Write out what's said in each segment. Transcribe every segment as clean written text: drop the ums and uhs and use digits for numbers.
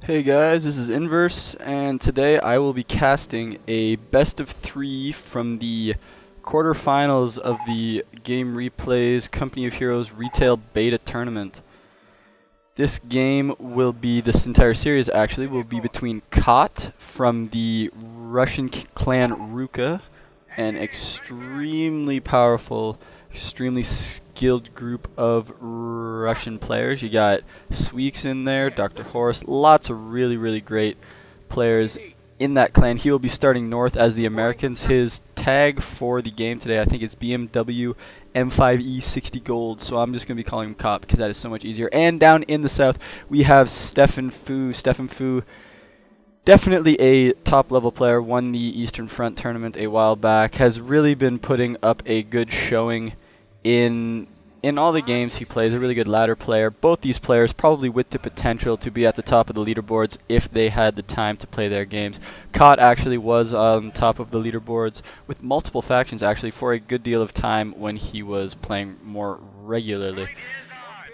Hey guys, this is Inverse, and today I will be casting a best of 3 from the quarterfinals of the Game Replays Company of Heroes Retail Beta Tournament. This game will be, this entire series actually, will be between vCoH from the Russian clan Ruka, an extremely powerful, extremely skilled group of Russian players. You got Sweeks in there, Dr. Horse, lots of really great players in that clan. He will be starting north as the Americans. His tag for the game today, I think it's BMW M5E 60 gold, so I'm just going to be calling him vCoH because that is so much easier. And down in the south, we have sztefenfu. sztefenfu, definitely a top level player, won the Eastern Front tournament a while back, has really been putting up a good showing in all the games he plays, a really good ladder player. Both these players probably with the potential to be at the top of the leaderboards if they had the time to play their games. vCoH actually was on top of the leaderboards with multiple factions actually for a good deal of time when he was playing more regularly.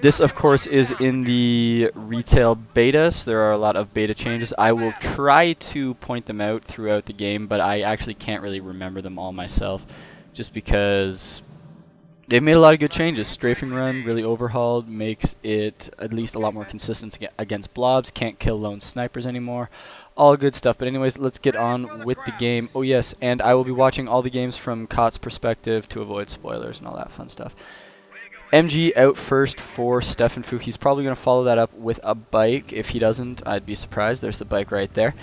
This, of course, is in the retail beta, so there are a lot of beta changes. I will try to point them out throughout the game, but I actually can't really remember them all myself, just because they've made a lot of good changes. Strafing run really overhauled, makes it at least a lot more consistent against blobs. Can't kill lone snipers anymore. All good stuff. But anyways, let's get on with the game. Oh yes, and I will be watching all the games from vCoH's perspective to avoid spoilers and all that fun stuff. MG out first for sztefenfu. He's probably going to follow that up with a bike. If he doesn't, I'd be surprised. There's the bike right there.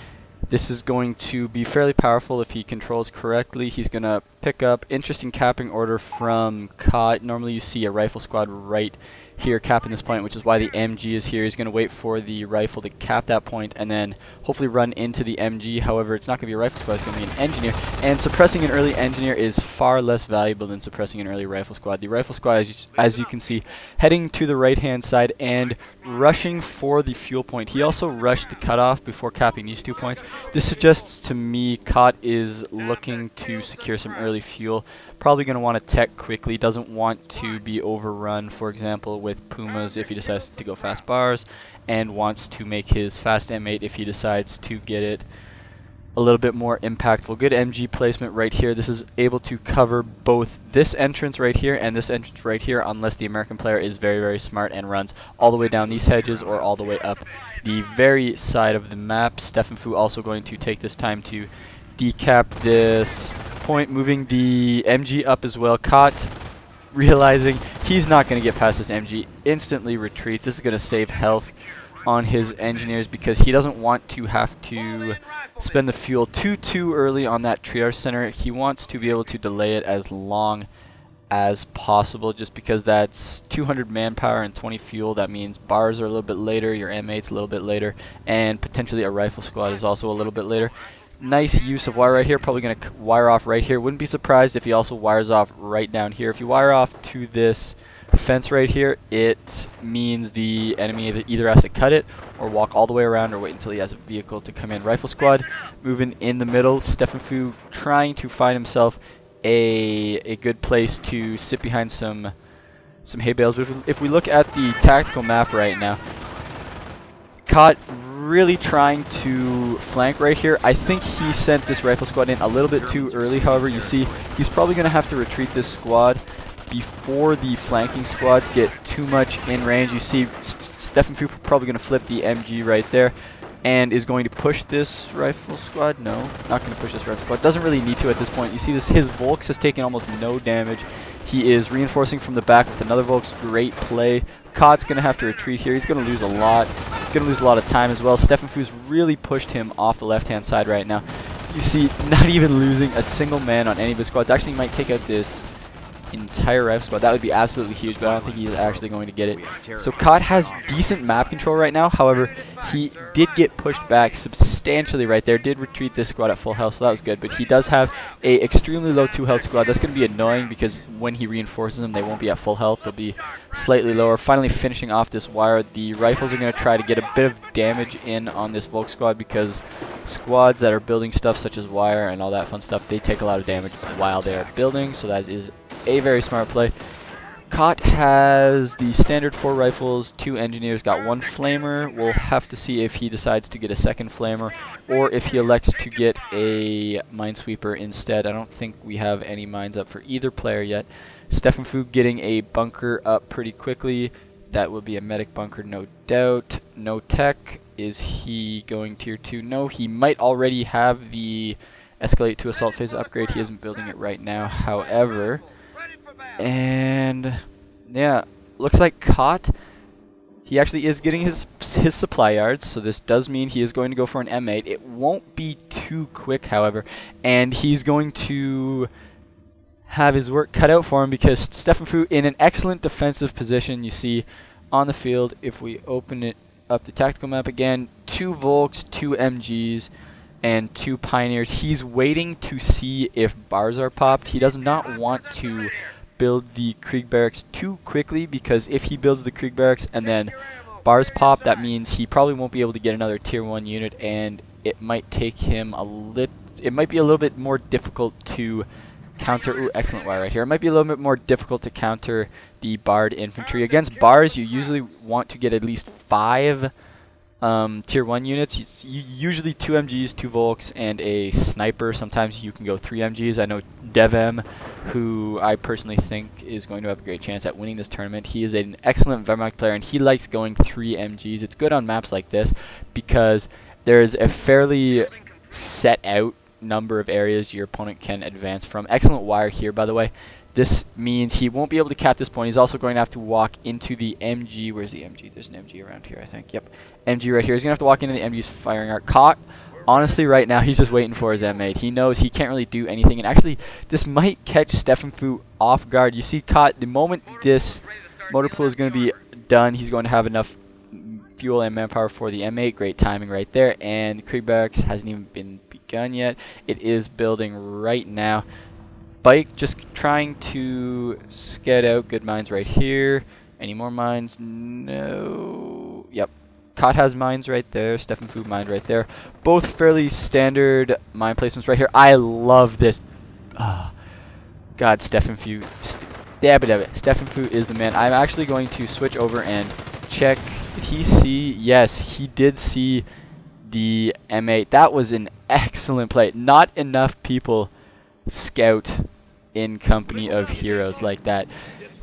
This is going to be fairly powerful if he controls correctly. He's going to pick up interesting capping order from vCoH. Normally you see a rifle squad right here capping this point, which is why the MG is here. He's going to wait for the rifle to cap that point and then hopefully run into the MG. However, it's not going to be a rifle squad, it's going to be an engineer. And suppressing an early engineer is far less valuable than suppressing an early rifle squad. The rifle squad, as you can see, heading to the right-hand side and rushing for the fuel point. He also rushed the cutoff before capping these 2 points. This suggests to me vCoH is looking to secure some early fuel. Probably going to want to tech quickly, doesn't want to be overrun, for example, with Pumas if he decides to go fast bars, and wants to make his fast M8 if he decides to get it a little bit more impactful. Good MG placement right here. This is able to cover both this entrance right here and this entrance right here, unless the American player is very smart and runs all the way down these hedges or all the way up the very side of the map. sztefenfu also going to take this time to decap this point, moving the MG up as well. vCoH, realizing he's not going to get past this MG, instantly retreats. This is going to save health on his engineers because he doesn't want to have to spend the fuel too early on that triage center. He wants to be able to delay it as long as possible, just because that's 200 manpower and 20 fuel. That means bars are a little bit later, your M8's a little bit later, and potentially a rifle squad is also a little bit later. Nice use of wire right here. Probably going to wire off right here. Wouldn't be surprised if he also wires off right down here. If you wire off to this fence right here, it means the enemy either has to cut it or walk all the way around or wait until he has a vehicle to come in. Rifle squad moving in the middle. sztefenfu trying to find himself a good place to sit behind some hay bales. But if we look at the tactical map right now, vCoH really trying to flank right here. I think he sent this rifle squad in a little bit too early. However, you see he's probably going to have to retreat this squad before the flanking squads get too much in range. You see sztefenfu probably going to flip the MG right there and is going to push this rifle squad. No, not going to push this rifle squad. Doesn't really need to at this point. You see this, his Volks has taken almost no damage. He is reinforcing from the back with another Volks. Great play. vCoH's going to have to retreat here. He's going to lose a lot. He's going to lose a lot of time as well. sztefenfu's really pushed him off the left-hand side right now. You see, not even losing a single man on any of his squads. Actually, he might take out this entire rifle squad. That would be absolutely huge, but I don't think he's actually going to get it. So vCoH has decent map control right now. However, he did get pushed back substantially right there. Did retreat this squad at full health, so that was good. But he does have a extremely low 2 health squad. That's going to be annoying because when he reinforces them, they won't be at full health. They'll be slightly lower. Finally finishing off this wire. The rifles are going to try to get a bit of damage in on this Volk squad because squads that are building stuff such as wire and all that fun stuff, they take a lot of damage while they are building, so that is a very smart play. Koch has the standard 4 rifles, 2 engineers, got 1 flamer. We'll have to see if he decides to get a second flamer or if he elects to get a minesweeper instead. I don't think we have any mines up for either player yet. sztefenfu getting a bunker up pretty quickly. That will be a medic bunker, no doubt. No tech. Is he going tier 2? No, he might already have the escalate to assault phase upgrade. He isn't building it right now, however. And yeah, looks like Koch, he actually is getting his supply yards, so this does mean he is going to go for an M8. It won't be too quick, however, and he's going to have his work cut out for him because sztefenfu in an excellent defensive position. You see on the field, if we open it up the tactical map again, 2 Volks, 2 MGs, and 2 Pioneers. He's waiting to see if bars are popped. He does not want to build the Krieg barracks too quickly, because if he builds the Krieg barracks and then bars pop, that means he probably won't be able to get another tier 1 unit, and it might take him it might be a little bit more difficult to counter. Ooh, excellent wire right here. It might be a little bit more difficult to counter the barred infantry. Against bars, you usually want to get at least 5 tier 1 units. Usually 2 MGs, 2 Volks, and a sniper. Sometimes you can go 3 MGs. I know Devem, who I personally think is going to have a great chance at winning this tournament. He is an excellent Wehrmacht player, and he likes going 3 MGs. It's good on maps like this because there's a fairly set out number of areas your opponent can advance from. Excellent wire here, by the way. This means he won't be able to cap this point. He's also going to have to walk into the MG. Where's the MG? There's an MG around here, I think. Yep, MG right here. He's going to have to walk into the MG's firing arc. Koch, honestly, right now, he's just waiting for his M8. He knows he can't really do anything. And actually, this might catch sztefenfu off guard. You see, Koch, the moment this motor pool is going to be done, he's going to have enough fuel and manpower for the M8. Great timing right there. And the Krieg barracks hasn't even been begun yet. It is building right now. Bike just trying to scout out good mines right here. Any more mines? No. Yep. Koch has mines right there. sztefenfu mine right there. Both fairly standard mine placements right here. I love this. Oh, God, sztefenfu. sztefenfu is the man. I'm actually going to switch over and check. Did he see? Yes, he did see the M8. That was an excellent play. Not enough people scout in company of heroes like that.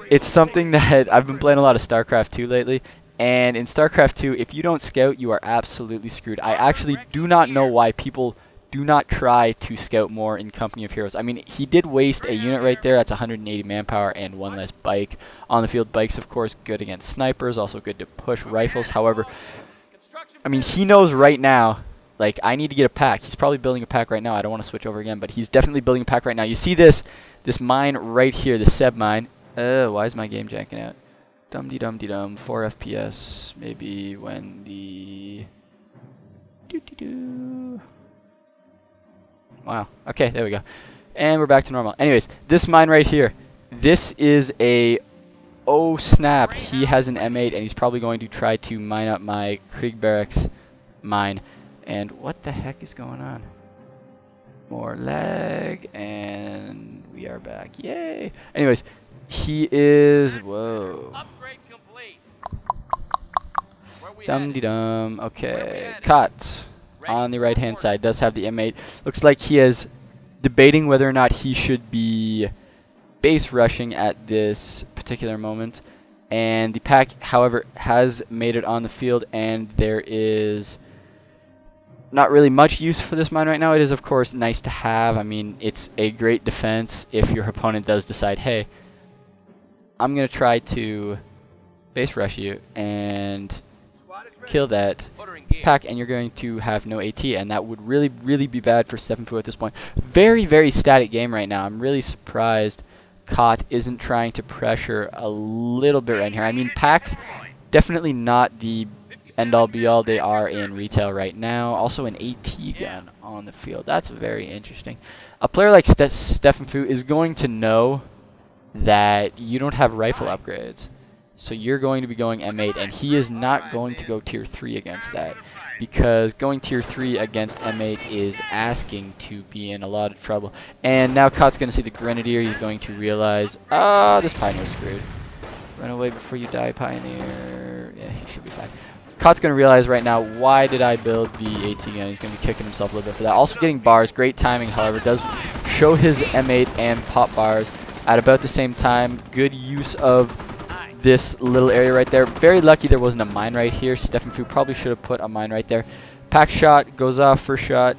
It's something that I've been playing a lot of StarCraft 2 lately, and in StarCraft 2, if you don't scout, you are absolutely screwed. I actually do not know why people do not try to scout more in company of heroes. I mean, he did waste a unit right there. That's 180 manpower and 1 less bike on the field. Bikes, of course, good against snipers, also good to push rifles. However, I mean, he knows right now, like, I need to get a pack. He's probably building a pack right now. I don't want to switch over again, but he's definitely building a pack right now. You see this mine right here, the Seb mine. Why is my game janking out? Dum-de-dum-de-dum, 4 FPS, maybe when the... Wow, okay, there we go. And we're back to normal. Anyways, this mine right here, this is a... Oh, snap. He has an M8, and he's probably going to try to mine up my Krieg barracks mine. And what the heck is going on? More lag, and we are back. Yay! Anyways, he is... Whoa. Dum-de-dum. Okay. Koch on the right-hand side does have the M8. Looks like he is debating whether or not he should be base rushing at this particular moment. And the pack, however, has made it on the field, and there is... not really much use for this mine right now. It is, of course, nice to have. I mean, it's a great defense if your opponent does decide, hey, I'm going to try to base rush you and kill that pack, and you're going to have no AT, and that would really, really be bad for sztefenfu at this point. Very, very static game right now. I'm really surprised Koch isn't trying to pressure a little bit right here. I mean, packs, definitely not the end-all be-all. They are in retail right now. Also an AT gun on the field. That's very interesting. A player like sztefenfu is going to know that you don't have rifle upgrades. So you're going to be going M8, and he is not going to go tier 3 against that, because going tier 3 against M8 is asking to be in a lot of trouble. And now Koch's going to see the Grenadier. He's going to realize, this Pioneer is screwed. Run away before you die, Pioneer. Yeah, he should be fine. Kott's going to realize right now, why did I build the AT gun? He's going to be kicking himself a little bit for that. Also getting bars. Great timing, however. Does show his M8 and pop bars at about the same time. Good use of this little area right there. Very lucky there wasn't a mine right here. sztefenfu probably should have put a mine right there. Pack shot. Goes off. First shot.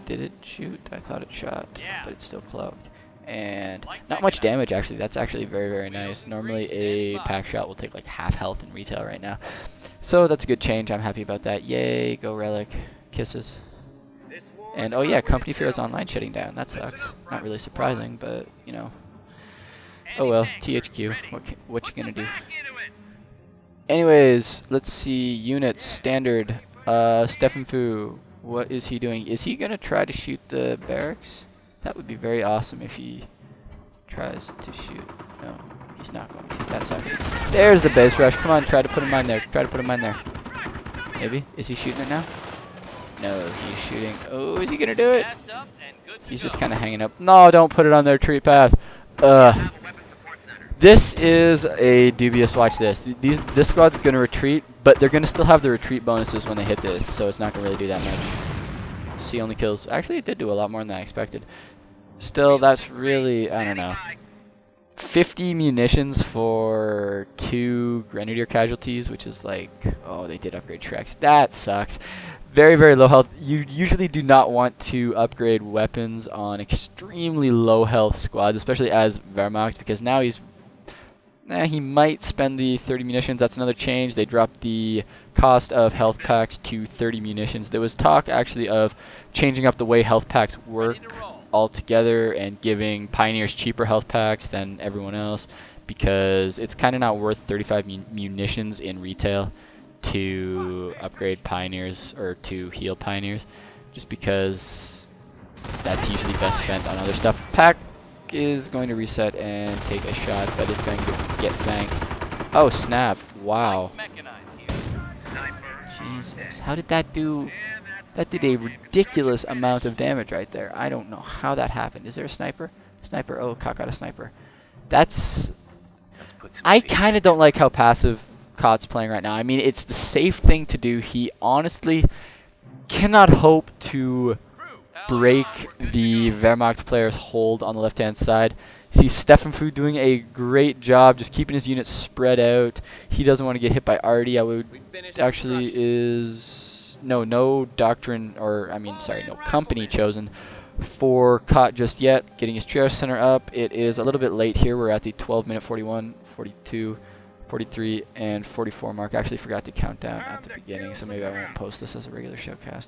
Did it shoot? I thought it shot, but it's still cloaked. And not much damage, actually. That's actually very, very nice. Normally a pack shot will take like half health in retail right now. So that's a good change. I'm happy about that. Yay, go Relic. Kisses. And oh yeah, Company of Heroes Online shutting down. That sucks. Not really surprising, but you know. Oh well, THQ. What you gonna do? Anyways, let's see. Units, standard. sztefenfu. What is he doing? Is he gonna try to shoot the barracks? That would be very awesome if he tries to shoot. No, he's not going to. That sucks. There's the base rush. Come on, try to put a mine there. Try to put a mine there. Maybe? Is he shooting it now? No, he's shooting. Oh, is he going to do it? He's just kind of hanging up. No, don't put it on their tree path. This is a dubious. Watch this. This squad's going to retreat, but they're going to still have the retreat bonuses when they hit this, so it's not going to really do that much. C only kills. Actually, it did do a lot more than I expected. Still, that's really, I don't know. 50 munitions for 2 Grenadier casualties, which is like, oh, they did upgrade Shreks. That sucks. Very, very low health. You usually do not want to upgrade weapons on extremely low health squads, especially as Wehrmacht, because now he might spend the 30 munitions. That's another change. They dropped the cost of health packs to 30 munitions. There was talk actually of changing up the way health packs work altogether and giving Pioneers cheaper health packs than everyone else, because it's kind of not worth 35 munitions in retail to upgrade Pioneers or to heal Pioneers, just because that's usually best spent on other stuff. Pack is going to reset and take a shot, but it's going to get flanked. Oh snap, wow. Jesus, how did that do? That did a ridiculous amount of damage right there. I don't know how that happened. Is there a sniper? Sniper, oh, Koch got a sniper. That's... I kind of don't like how passive Kott's playing right now. I mean, it's the safe thing to do. He honestly cannot hope to break the Wehrmacht player's hold on the left-hand side. See sztefenfu doing a great job just keeping his units spread out. He doesn't want to get hit by Artie. I would actually is... No doctrine, or I mean, sorry, no company chosen for Koch just yet. Getting his triage center up. It is a little bit late here. We're at the 12-minute 41, 42, 43, and 44 mark. I actually forgot to count down at the beginning, so maybe I won't post this as a regular showcast.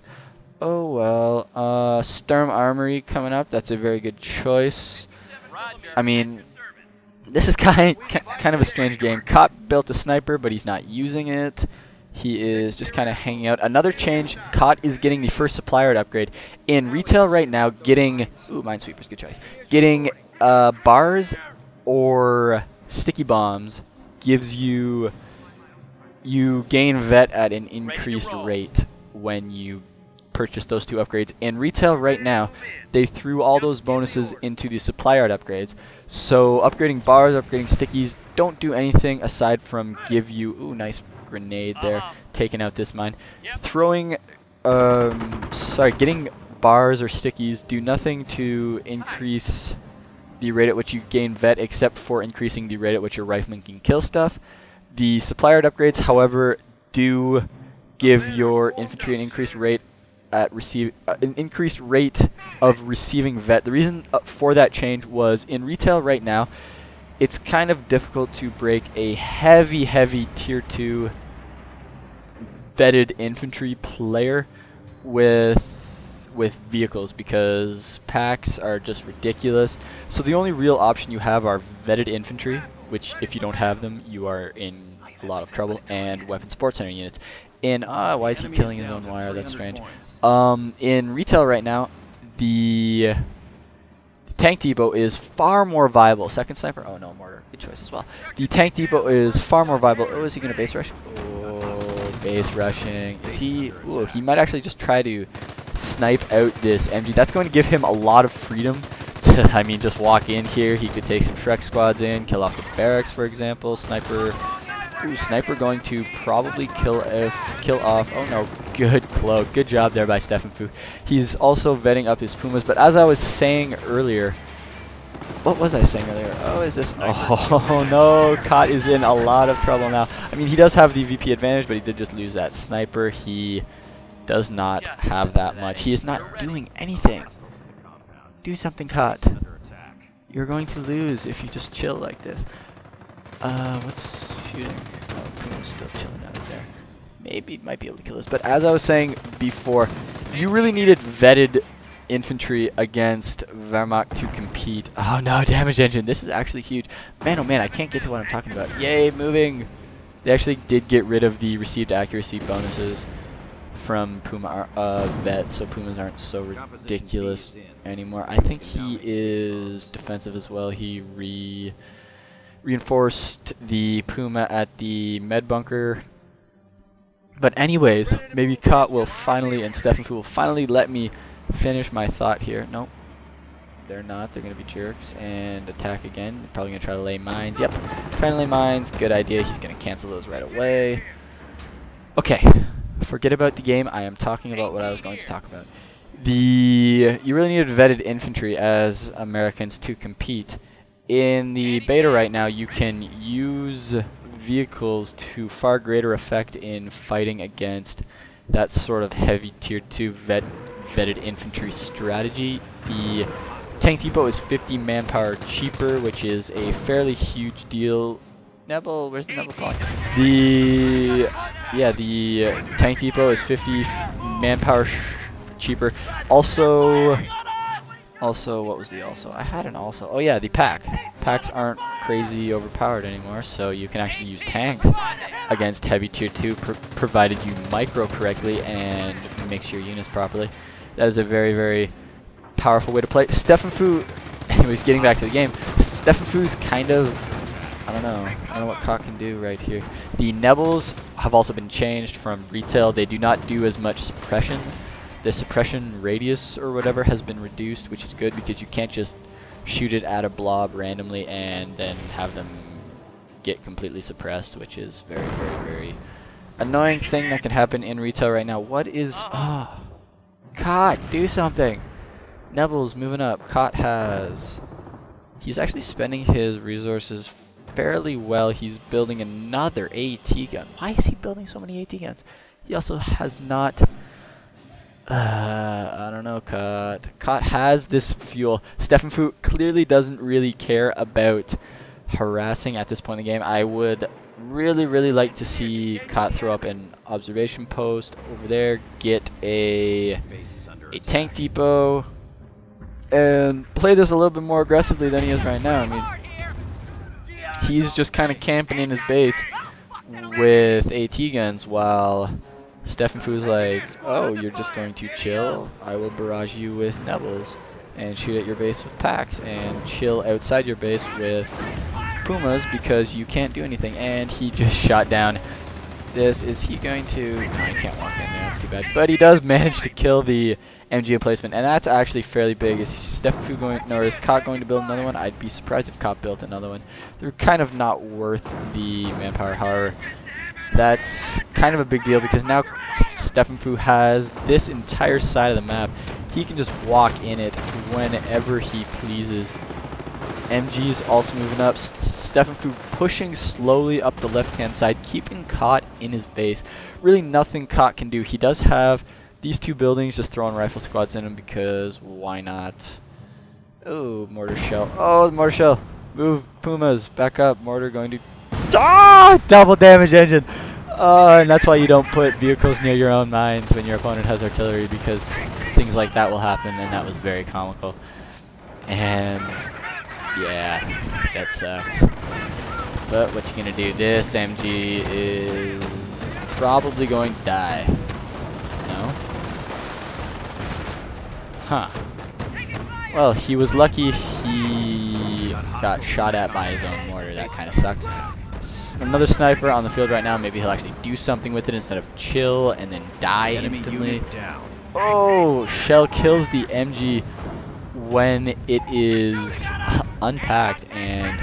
Oh well. Sturm Armory coming up. That's a very good choice. I mean, this is kind of a strange game. Koch built a sniper, but he's not using it. He is just kind of hanging out. Another change, Koch is getting the first supply art upgrade. In retail right now, getting... Ooh, Minesweeper's good choice. Getting bars or sticky bombs gives you... You gain vet at an increased rate when you purchase those 2 upgrades. In retail right now, they threw all those bonuses into the supply art upgrades. So upgrading bars, upgrading stickies don't do anything aside from give you... Ooh, nice grenade there, taking out this mine. Throwing, getting bars or stickies do nothing to increase the rate at which you gain vet, except for increasing the rate at which your rifleman can kill stuff. The supply art upgrades, however, do give your infantry an increased rate at an increased rate of receiving vet. The reason for that change was in retail right now, it's kind of difficult to break a heavy tier 2 vetted infantry player with vehicles, because packs are just ridiculous. So the only real option you have are vetted infantry, which if you don't have them, you are in a lot of trouble, and weapon support center units. In why is he killing his own wire? That's strange. In retail right now, the tank depot is far more viable. Second sniper? Oh no, mortar. Good choice as well. The tank depot is far more viable. Oh, is he gonna base rush? Oh, base rushing. Is he? Ooh, he might actually just try to snipe out this MG. That's going to give him a lot of freedom I mean, just walk in here. He could take some Shrek squads in, kill off the barracks, for example. Sniper. Ooh, sniper going to probably kill off. Oh no, good cloak. Good job there by sztefenfu. He's also vetting up his Pumas. But as I was saying earlier, what was I saying earlier? Oh, is this? Oh no, Kot is in a lot of trouble now. I mean, he does have the VP advantage, but he did just lose that sniper. He does not have that much. He is not doing anything. Do something, Kot. You're going to lose if you just chill like this. What's shooting? Oh, Puma's still chilling out there. Maybe might be able to kill us. But as I was saying before, you really needed vetted infantry against Wehrmacht to compete. Oh no, damage engine. This is actually huge. Man, oh man, I can't get to what I'm talking about. Yay, moving. They actually did get rid of the received accuracy bonuses from Puma vet, so Pumas aren't so ridiculous anymore. I think he is defensive as well. He reinforced the Puma at the med bunker. But anyways, maybe Kot will finally, and sztefenfu will finally let me finish my thought here. Nope, they're not. They're going to be jerks and attack again. They're probably going to try to lay mines. Yep, trying to lay mines. Good idea. He's going to cancel those right away. Okay, forget about the game. I am talking about what I was going to talk about. You really needed vetted infantry as Americans to compete. In the beta right now, you can use vehicles to far greater effect in fighting against that sort of heavy tier 2 vetted infantry strategy. The tank depot is 50 manpower cheaper, which is a fairly huge deal. Nebel, where's the Nebel flying? The tank depot is 50 manpower cheaper. Also, what was the also? I had an also. Oh yeah, the pack. Packs aren't crazy overpowered anymore, so you can actually use tanks against heavy tier 2, provided you micro correctly and mix your units properly. That is a very, very powerful way to play. sztefenfu, anyways, getting back to the game, sztefenfu's kind of, I don't know what Kot can do right here. The Nebels have also been changed from retail. They do not do as much suppression. The suppression radius or whatever has been reduced, which is good because you can't just shoot it at a blob randomly and then have them get completely suppressed, which is very, very, very annoying thing that can happen in retail right now. What is... Oh, Kot, do something! Nebel's moving up. Kot has... He's actually spending his resources fairly well. He's building another AT gun. Why is he building so many AT guns? He also has not... I don't know, Kot. Kot has this fuel. sztefenfu clearly doesn't really care about harassing at this point in the game. I would really, really like to see Kot throw up an observation post over there, get a tank depot, and play this a little bit more aggressively than he is right now. I mean, he's just kind of camping in his base with AT guns while sztefenfu's like, oh, you're just going to chill? I will barrage you with Nebels and shoot at your base with packs and chill outside your base with Pumas because you can't do anything. And he just shot down this. Is he going to... No, he can't walk in there. That's too bad. But he does manage to kill the MG emplacement, and that's actually fairly big. Is sztefenfu going... No, or is Kot going to build another one? I'd be surprised if Kot built another one. They're kind of not worth the manpower. However, that's kind of a big deal because now sztefenfu has this entire side of the map. He can just walk in it whenever he pleases. MG's also moving up. sztefenfu pushing slowly up the left-hand side, keeping Kot in his base. Really nothing Kot can do. He does have these two buildings, just throwing rifle squads in them because why not? Oh, mortar shell. Oh, the mortar shell. Move, Pumas. Back up. Mortar going to... Ah! Double damage engine. And that's why you don't put vehicles near your own mines when your opponent has artillery, because things like that will happen, and that was very comical. And yeah, that sucks. But what you gonna do? This MG is probably going to die. No? Huh. Well, he was lucky he got shot at by his own mortar. That kind of sucked. Another sniper on the field right now. Maybe he'll actually do something with it instead of chill and then die instantly. Oh, shell kills the MG when it is unpacked, and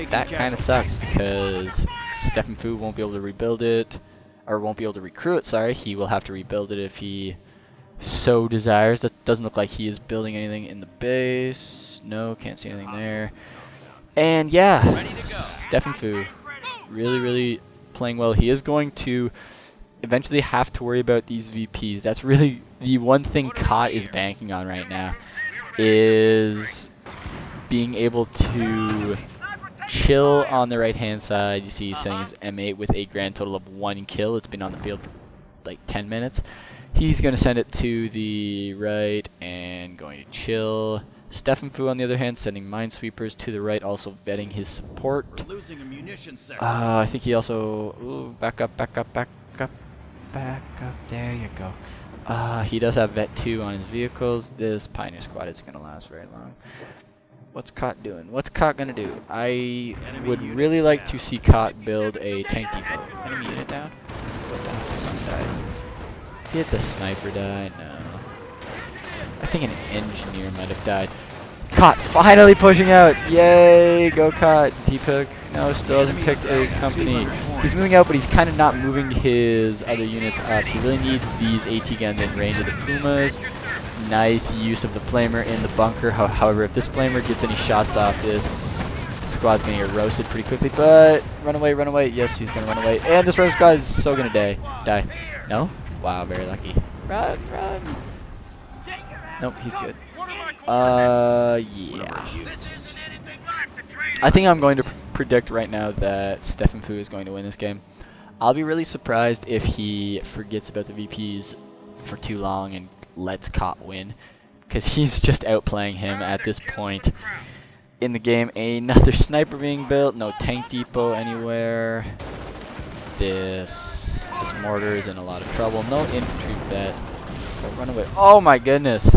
that kind of sucks because sztefenfu won't be able to rebuild it, or won't be able to recruit it, sorry. He will have to rebuild it if he so desires. That doesn't look like he is building anything in the base. No, can't see anything there. And yeah, sztefenfu really playing well. He is going to eventually have to worry about these VPs. That's really the one thing vCoH is banking on right now, is being able to chill on the right hand side. You see he's sending his M8 with a grand total of 1 kill. It's been on the field for like 10 minutes. He's going to send it to the right and going to chill. sztefenfu on the other hand sending minesweepers to the right, also vetting his support. I think he also... Ooh, back up. There you go. He does have vet 2 on his vehicles. This Pioneer squad isn't going to last very long. What's vCoH doing? What's vCoH going to do? I would really like to see vCoH build a tank depot. Enemy unit down? Some died. Did the sniper die? No. I think an engineer might have died. vCoH finally pushing out! Yay! Go vCoH! T-pick. No, still hasn't picked a company. He's moving out, but he's kind of not moving his other units up. He really needs these AT guns in range of the Pumas. Nice use of the flamer in the bunker. However, if this flamer gets any shots off, this squad's going to get roasted pretty quickly. But run away. Yes, he's going to run away. And this road squad is so going to die. No? Wow, very lucky. Run. Nope, he's good. Yeah. I think I'm going to predict right now that sztefenfu is going to win this game. I'll be really surprised if he forgets about the VPs for too long and lets vCoH win, because he's just outplaying him at this point in the game. Another sniper being built. No tank depot anywhere. This mortar is in a lot of trouble. No infantry vet. But run away. Oh my goodness.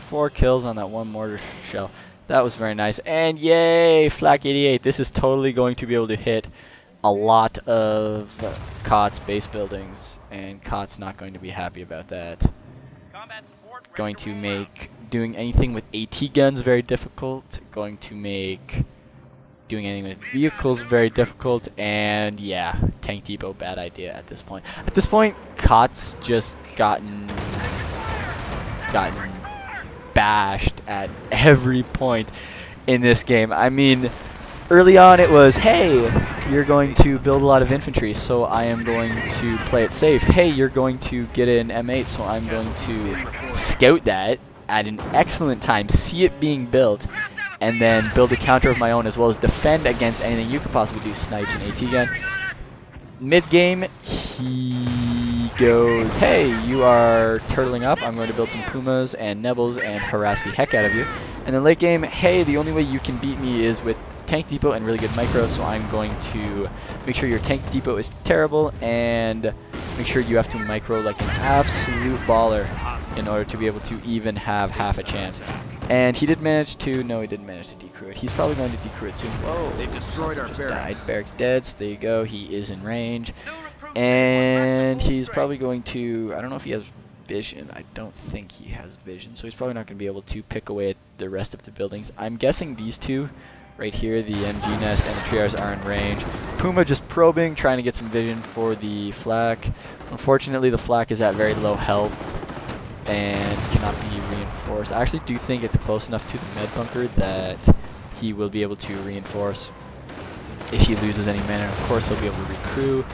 4 kills on that one mortar shell. That was very nice. And yay, Flak 88. This is totally going to be able to hit a lot of vCoH's base buildings, and vCoH's not going to be happy about that. Going to make doing anything with AT guns very difficult. Going to make doing anything with vehicles very difficult. And yeah, tank depot, bad idea at this point. At this point, vCoH's just gotten bashed at every point in this game. I mean, early on it was, hey, you're going to build a lot of infantry, so I am going to play it safe. Hey, you're going to get an M8, so I'm going to scout that at an excellent time, see it being built, and then build a counter of my own, as well as defend against anything you could possibly do, snipes and AT gun. Mid-game, he goes, hey, you are turtling up, I'm going to build some Pumas and Nebels and harass the heck out of you. And then late game, hey, the only way you can beat me is with tank depot and really good micro, so I'm going to make sure your tank depot is terrible and make sure you have to micro like an absolute baller in order to be able to even have half a chance. And he did manage to, no, he didn't manage to decrew it. He's probably going to decrew it soon. Whoa, they destroyed our barracks. Barracks dead, so there you go, he is in range. And he's probably going to, I don't know if he has vision. I don't think he has vision, so he's probably not going to be able to pick away at the rest of the buildings. I'm guessing these two right here, the MG nest and the triars, are in range. Puma just probing, trying to get some vision for the flak. Unfortunately, the flak is at very low health and cannot be reinforced. I actually do think it's close enough to the med bunker that he will be able to reinforce if he loses any mana. Of course, he'll be able to recruit.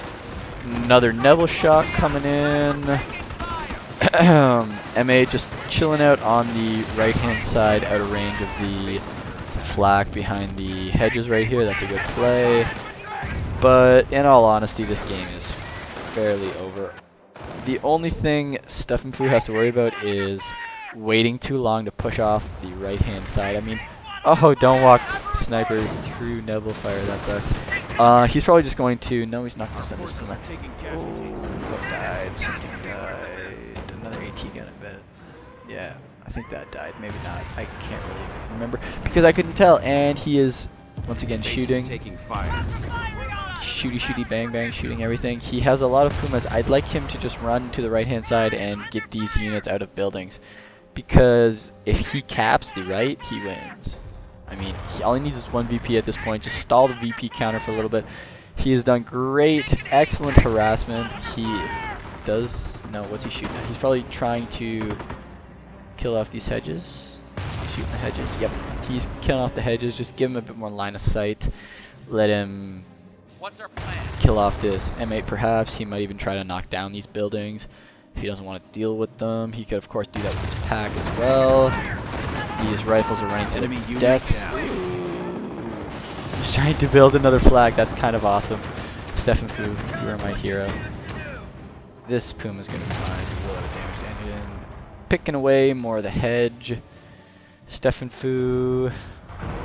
Another Neville shot coming in. MA just chilling out on the right-hand side, out of range of the flak behind the hedges right here. That's a good play. But in all honesty, this game is fairly over. The only thing sztefenfu has to worry about is waiting too long to push off the right-hand side. I mean, oh, don't walk snipers through Neville fire. That sucks. He's probably just going to... No, he's not going to stun this Puma. Oh, what died? Something died. Another AT gun, I bet. Yeah, I think that died. Maybe not. I can't really remember because I couldn't tell. And he is, once again, shooting. Shooty, bang, bang, shooting everything. He has a lot of Pumas. I'd like him to just run to the right-hand side and get these units out of buildings. because if he caps the right, he wins. I mean, all he needs is one VP at this point. Just stall the VP counter for a little bit. He has done great, excellent harassment. He does, no, what's he shooting at? He's probably trying to kill off these hedges. He's shooting the hedges. Yep, he's killing off the hedges. Just give him a bit more line of sight. Let him kill off this M8 perhaps. He might even try to knock down these buildings. If he doesn't want to deal with them, he could of course do that with his pack as well. These rifles are running to their deaths. He's trying to build another flag. That's kind of awesome. sztefenfu, you are my hero. This Puma's going to be fine. Reload damaged engine. Picking away more of the hedge. sztefenfu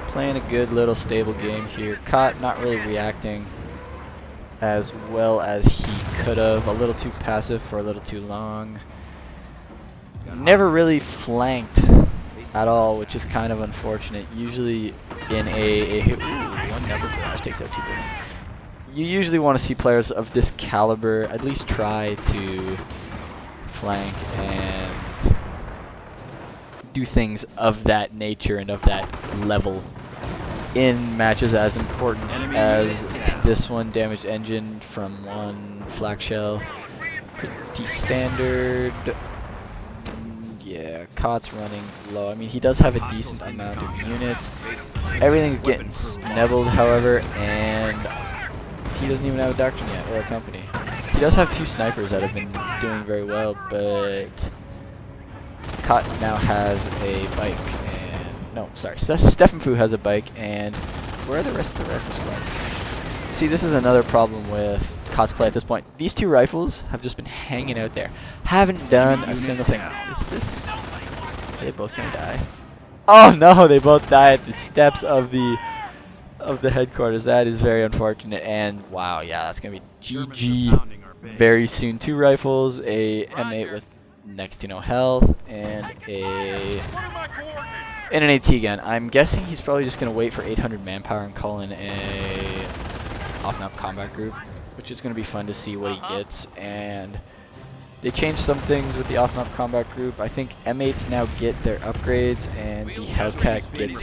playing a good little stable game here. Caught not really reacting as well as he could have. A little too passive for a little too long. Never really flanked at all, which is kind of unfortunate. Usually in one number barrage takes out 2 buildings. You usually want to see players of this caliber at least try to flank and do things of that nature and of that level in matches as important as this one. Damaged engine from 1 flak shell. Pretty standard. Yeah, Kot's running low. I mean, he does have a decent amount of units. Everything's getting snebbled, however, and he doesn't even have a doctrine yet, or a company. He does have 2 snipers that have been doing very well, but Kot now has a bike, and no, sorry, sztefenfu has a bike, and where are the rest of the rifle squads? See, this is another problem with Kot's play at this point. These 2 rifles have just been hanging out there. Haven't done a single thing. Is this... Are they both gonna die? Oh no, they both die at the steps of the headquarters. That is very unfortunate, and wow, yeah, that's gonna be GG very soon. 2 rifles, a M8 with next to no health, and an AT gun. I'm guessing he's probably just gonna wait for 800 manpower and call in a off-map combat group, which is going to be fun to see what he gets. And they changed some things with the off-map combat group. I think M8s now get their upgrades, and the Hellcat gets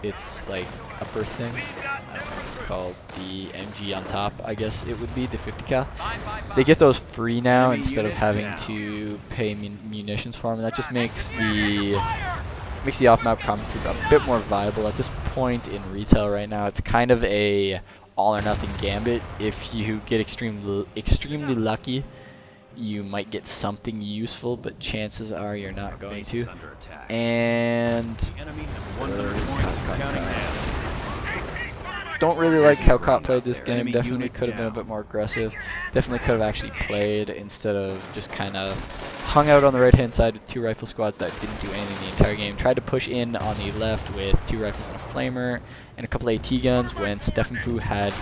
its like upper thing. I don't know what it's called. The MG on top, I guess it would be the 50 cal. They get those free now instead of having to pay munitions for them. And that just makes the off-map combat group a bit more viable at this point in retail right now. It's kind of a all or nothing gambit. If you get extremely lucky, you might get something useful, but chances are you're not going to. And don't really like how Kot played this game. Definitely could have been a bit more aggressive. Definitely could have actually played instead of just kind of hung out on the right-hand side with 2 rifle squads that didn't do anything the entire game. Tried to push in on the left with 2 rifles and a flamer and a couple AT guns when sztefenfu had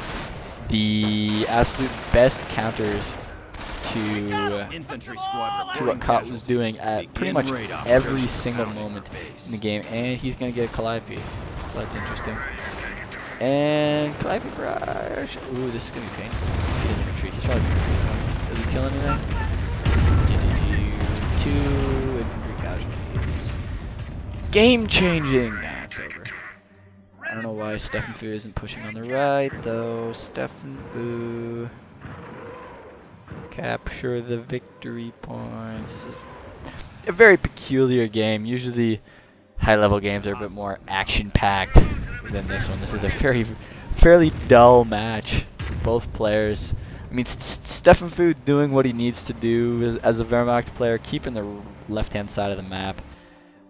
the absolute best counters to what Kot was doing at pretty much every single moment in the game. And he's going to get a Calliope, so that's interesting. And Calliope barrage. Ooh, this is going to be painful. If he doesn't retreat, he's probably going to retreat. Does he kill anything? 2 infantry casualties. Game changing! Nah, it's over. I don't know why sztefenfu isn't pushing on the right, though. sztefenfu. Capture the victory points. This is a very peculiar game. Usually, high-level games are a bit more action-packed than this one. This is a fairly dull match. Both players. I mean, sztefenfu doing what he needs to do as a Wehrmacht player, keeping the left-hand side of the map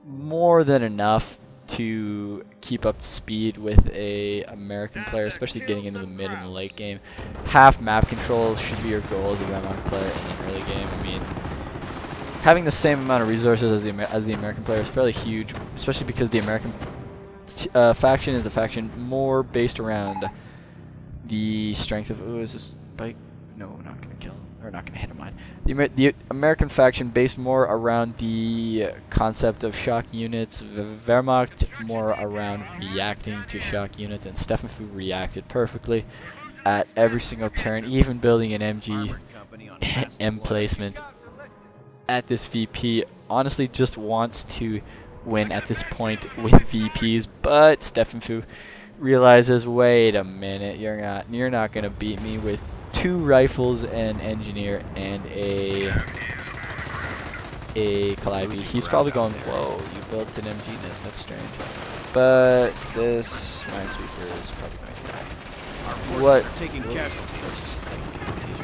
more than enough to keep up to speed with a American player, especially getting into the mid and the late game. Half map control should be your goal as a Wehrmacht player in the early game. I mean, having the same amount of resources as the American player is fairly huge, especially because the American faction is a faction more based around the strength of... Ooh, is this bike? No, not going to kill him. Or not going to hit him. The American faction based more around the concept of shock units. Wehrmacht more around reacting to shock units, and sztefenfu reacted perfectly at every single turn, even building an MG M placement at this VP. Honestly, just wants to win at this point with VPs, but stefenfu realizes, wait a minute, you're not gonna beat me with 2 rifles, an engineer, and a Calliope. He's probably going, whoa, you built an MG nest, that's strange. But this minesweeper is probably going to die. What? Taking casualties.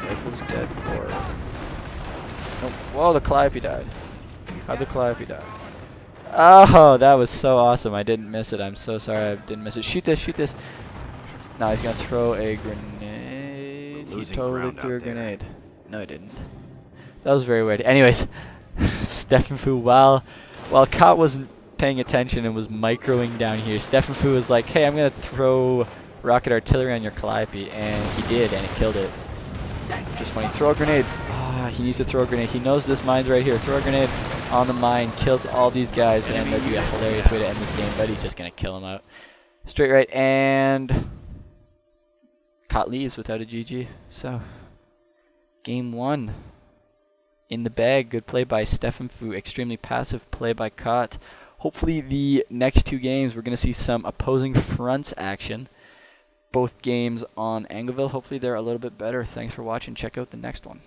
Rifle's dead, or no? Whoa, the Calliope died. How'd the Calliope die? Oh, that was so awesome. I didn't miss it. I'm so sorry I didn't miss it. Shoot this, shoot this. No, he's going to throw a grenade. He totally threw a grenade. No, he didn't. That was very weird. Anyways, stefenfu, while Kot wasn't paying attention and was microing down here, stefenfu was like, hey, I'm going to throw rocket artillery on your Calliope, and he did, and it killed it. Just funny. Throw a grenade. Ah, he needs to throw a grenade. He knows this mine's right here. Throw a grenade on the mine, kills all these guys, and that'd be a hilarious way to end this game, but he's just going to kill him out. Straight right, and Kot leaves without a GG. So, game 1 in the bag. Good play by stefenfu. Extremely passive play by Kot. Hopefully the next 2 games we're going to see some opposing fronts action. Both games on Angoville. Hopefully they're a little bit better. Thanks for watching. Check out the next one.